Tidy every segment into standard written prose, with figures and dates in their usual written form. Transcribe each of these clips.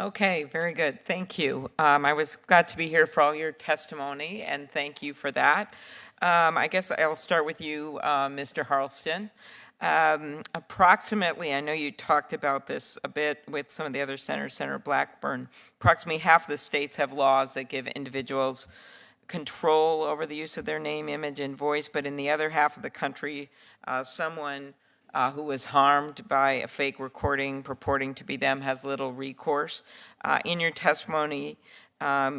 Okay, very good. Thank you. I was glad to be here for all your testimony, and thank you for that. I guess I'll start with you, Mr. Harleston. Approximately, I know you talked about this a bit with some of the other senators, Senator Blackburn, approximately half of the states have laws that give individuals control over the use of their name, image, and voice, but in the other half of the country, someone who was harmed by a fake recording purporting to be them has little recourse. In your testimony,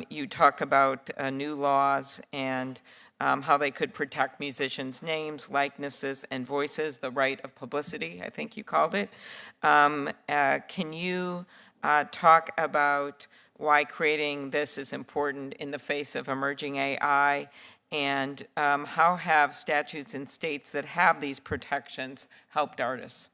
you talk about new laws and how they could protect musicians' names, likenesses, and voices, the right of publicity, I think you called it. Can you talk about why creating this is important in the face of emerging AI, and how have statutes in states that have these protections helped artists?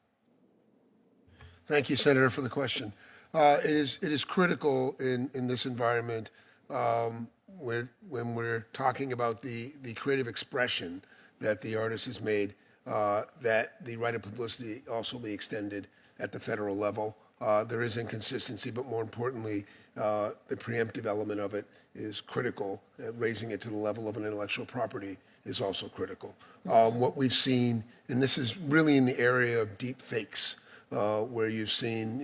Thank you, Senator, for the question. It is critical in this environment when we're talking about the creative expression that the artist has made, that the right of publicity also be extended at the federal level. There is inconsistency, but more importantly, the preemptive element of it is critical. Raising it to the level of an intellectual property is also critical. What we've seen, and this is really in the area of deep fakes, where you've seen,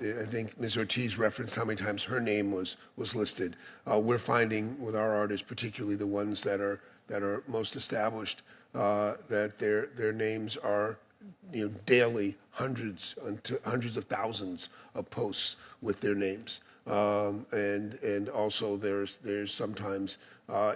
I think Ms. Ortiz referenced how many times her name was listed. We're finding with our artists, particularly the ones that are most established, that their names are daily hundreds of thousands of posts with their names. And also there's sometimes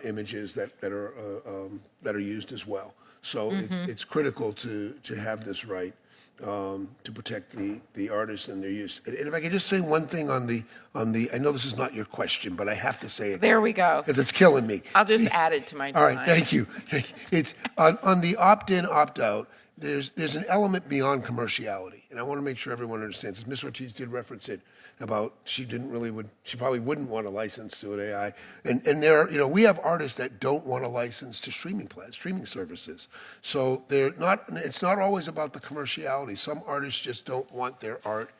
images that are used as well. So it's critical to have this right to protect the artists and their use. And if I could just say one thing on the I know this is not your question, but I have to say it. There we go. Because it's killing me. I'll just add it to my time. All right, thank you. It's on the opt-in, opt-out. There's an element beyond commerciality, and I want to make sure everyone understands. As Ms. Ortiz did reference it about she probably wouldn't want a license to an AI, and there we have artists that don't want a license to streaming services. So it's not always about the commerciality. Some artists just don't want their art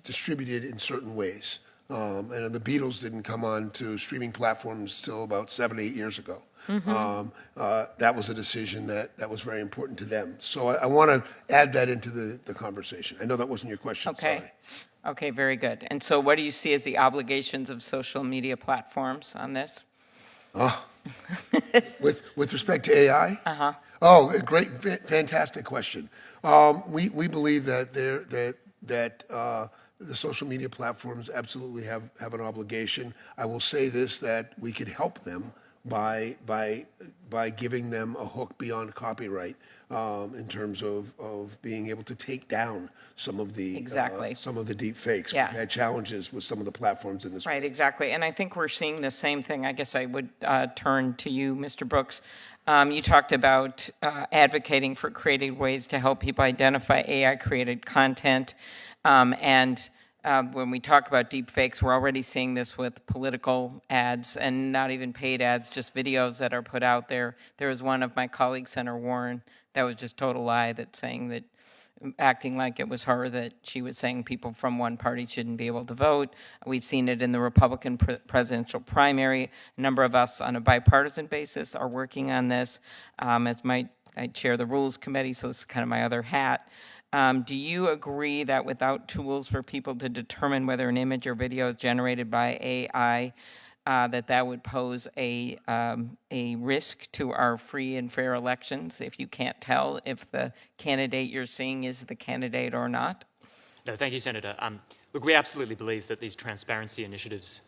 distributed in certain ways. And the Beatles didn't come on to streaming platforms till about 7, 8 years ago. That was a decision that was very important to them. So I want to add that into the conversation. I know that wasn't your question. Okay. Sorry. Okay, very good. And so what do you see as the obligations of social media platforms on this? With respect to AI? Uh-huh. Oh, a great, fantastic question. We believe that the social media platforms absolutely have an obligation. I will say this, that we could help them by giving them a hook beyond copyright in terms of being able to take down some of the some of the deep fakes. Yeah. We've had challenges with some of the platforms in this. Right, exactly. And I think we're seeing the same thing. I guess I would turn to you, Mr. Brooks. You talked about advocating for creative ways to help people identify AI-created content. And when we talk about deep fakes, we're already seeing this with political ads and not even paid ads, just videos that are put out there. There was one of my colleagues, Senator Warren, that was just total lie, that saying that, acting like it was her, that she was saying people from one party shouldn't be able to vote. We've seen it in the Republican presidential primary. A number of us on a bipartisan basis are working on this. I chair the Rules Committee, so this is kind of my other hat. Do you agree that without tools for people to determine whether an image or video is generated by AI, that would pose a risk to our free and fair elections if you can't tell if the candidate you're seeing is the candidate or not? No, thank you, Senator. Look, we absolutely believe that these transparency initiatives,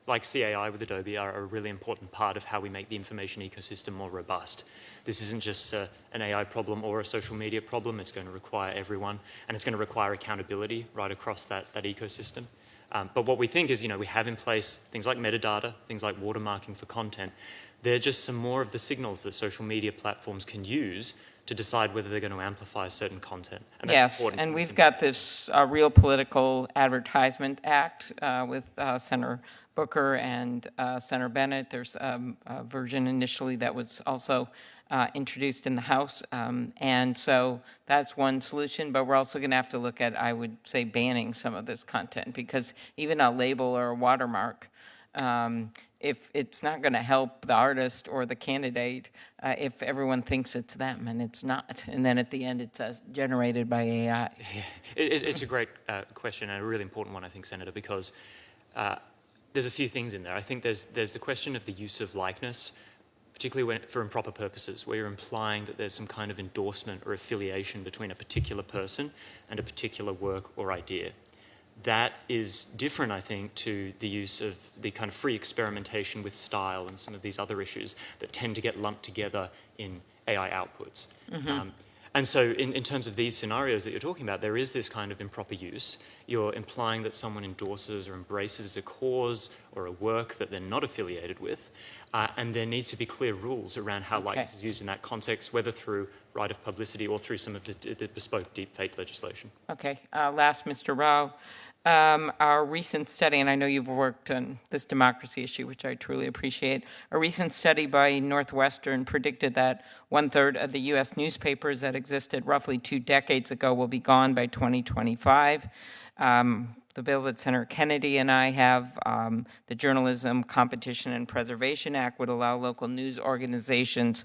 like CAI with Adobe, are a really important part of how we make the information ecosystem more robust. This isn't just an AI problem or a social media problem. It's going to require everyone, and it's going to require accountability right across that ecosystem. But what we think is, we have in place things like metadata, things like watermarking for content. They're just some more of the signals that social media platforms can use to decide whether they're going to amplify certain content. And that's Yes, important and in this we've got this Real Political Advertisement Act with Senator Booker and Senator Bennett. There's a version initially that was also introduced in the House, and so that's one solution, but we're also going to have to look at, I would say, banning some of this content, because even a label or a watermark, if it's not going to help the artist or the candidate if everyone thinks it's them and it's not. And then at the end it says generated by AI. Yeah, it's a great question and a really important one, I think, Senator, because there's a few things in there. I think there's the question of the use of likeness, particularly for improper purposes, where you're implying that there's some kind of endorsement or affiliation between a particular person and a particular work or idea. That is different, I think, to the use of the kind of free experimentation with style and some of these other issues that tend to get lumped together in AI outputs. And so in terms of these scenarios that you're talking about, there is this kind of improper use. You're implying that someone endorses or embraces a cause or a work that they're not affiliated with, and there needs to be clear rules around how likeness is used in that context, whether through right of publicity or through some of the bespoke deepfake legislation. Okay, last, Mr. Rao. Our recent study, and I know you've worked on this democracy issue, which I truly appreciate, a recent study by Northwestern predicted that 1/3 of the U.S. newspapers that existed roughly 2 decades ago will be gone by 2025. The bill that Senator Kennedy and I have, the Journalism Competition and Preservation Act, would allow local news organizations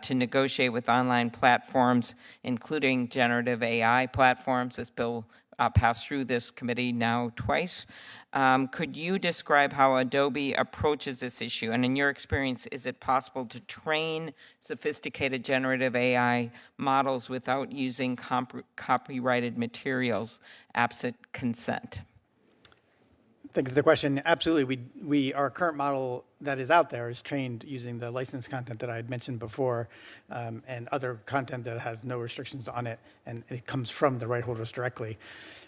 to negotiate with online platforms, including generative AI platforms. This bill passed through this committee now twice. Could you describe how Adobe approaches this issue? And in your experience, is it possible to train sophisticated generative AI models without using copyrighted materials absent consent? Thank you for the question. Absolutely. Our current model that is out there is trained using the licensed content that I had mentioned before, and other content that has no restrictions on it, and it comes from the right holders directly.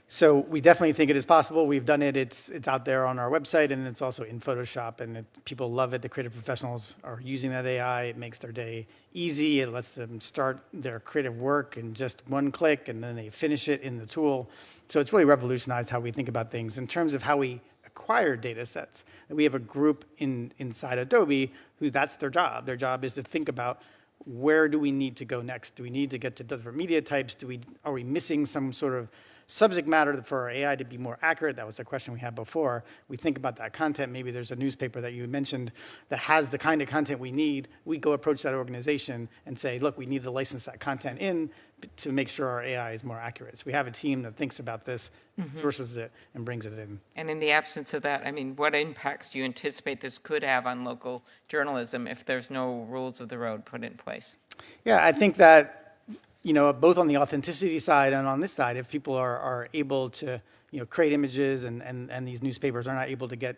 So we definitely think it is possible. We've done it. It's out there on our website, and it's also in Photoshop, and people love it. The creative professionals are using that AI. It makes their day easy. It lets them start their creative work in just one click, and then they finish it in the tool. So it's really revolutionized how we think about things in terms of how we acquire data sets. We have a group inside Adobe who that's their job. Their job is to think about, where do we need to go next? Do we need to get to different media types? Are we missing some sort of subject matter for our AI to be more accurate? That was a question we had before. We think about that content. Maybe there's a newspaper that you mentioned that has the kind of content we need. We go approach that organization and say, look, we need to license that content in to make sure our AI is more accurate. So we have a team that thinks about this, sources it, and brings it in. And in the absence of that, I mean, what impacts do you anticipate this could have on local journalism if there's no rules of the road put in place? Yeah, I think that, both on the authenticity side and on this side, if people are able to, create images and these newspapers are not able to get,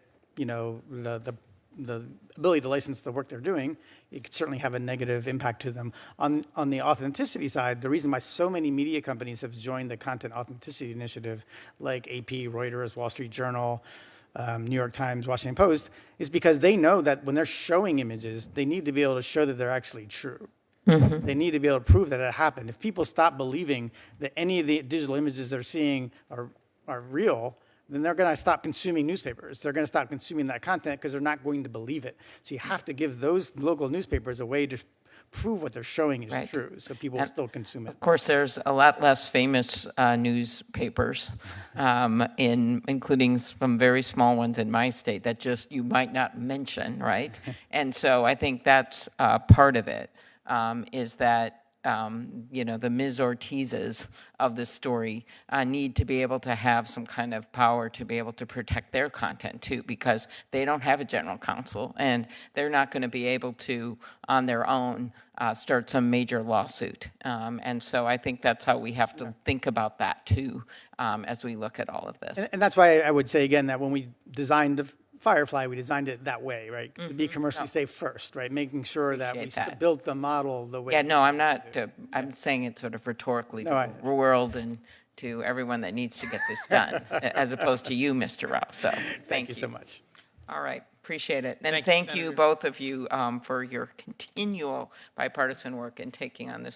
the ability to license the work they're doing, it could certainly have a negative impact to them. On the authenticity side, the reason why so many media companies have joined the Content Authenticity Initiative, like AP, Reuters, Wall Street Journal, New York Times, Washington Post, is because they know that when they're showing images, they need to be able to show that they're actually true. They need to be able to prove that it happened. If people stop believing that any of the digital images they're seeing are real, then they're going to stop consuming newspapers. They're going to stop consuming that content because they're not going to believe it. So you have to give those local newspapers a way to prove what they're showing is true, so people will still consume it. Of course, there's a lot less famous newspapers, including some very small ones in my state that just you might not mention, right? And so I think that's part of it, is that the Ms. Ortizes of the story need to be able to have some kind of power to be able to protect their content too, because they don't have a general counsel and they're not going to be able to, on their own, start some major lawsuit. And so I think that's how we have to think about that too, as we look at all of this. And that's why I would say again that when we designed the Firefly, we designed it that way, right? To be commercially safe first, right? Making sure that we built the model the way. Yeah, no, I'm not. I'm saying it sort of rhetorically to the world and to everyone that needs to get this done, as opposed to you, Mr. Rao. So thank you so much. All right, appreciate it. And thank you, both of you, for your continual bipartisan work in taking on this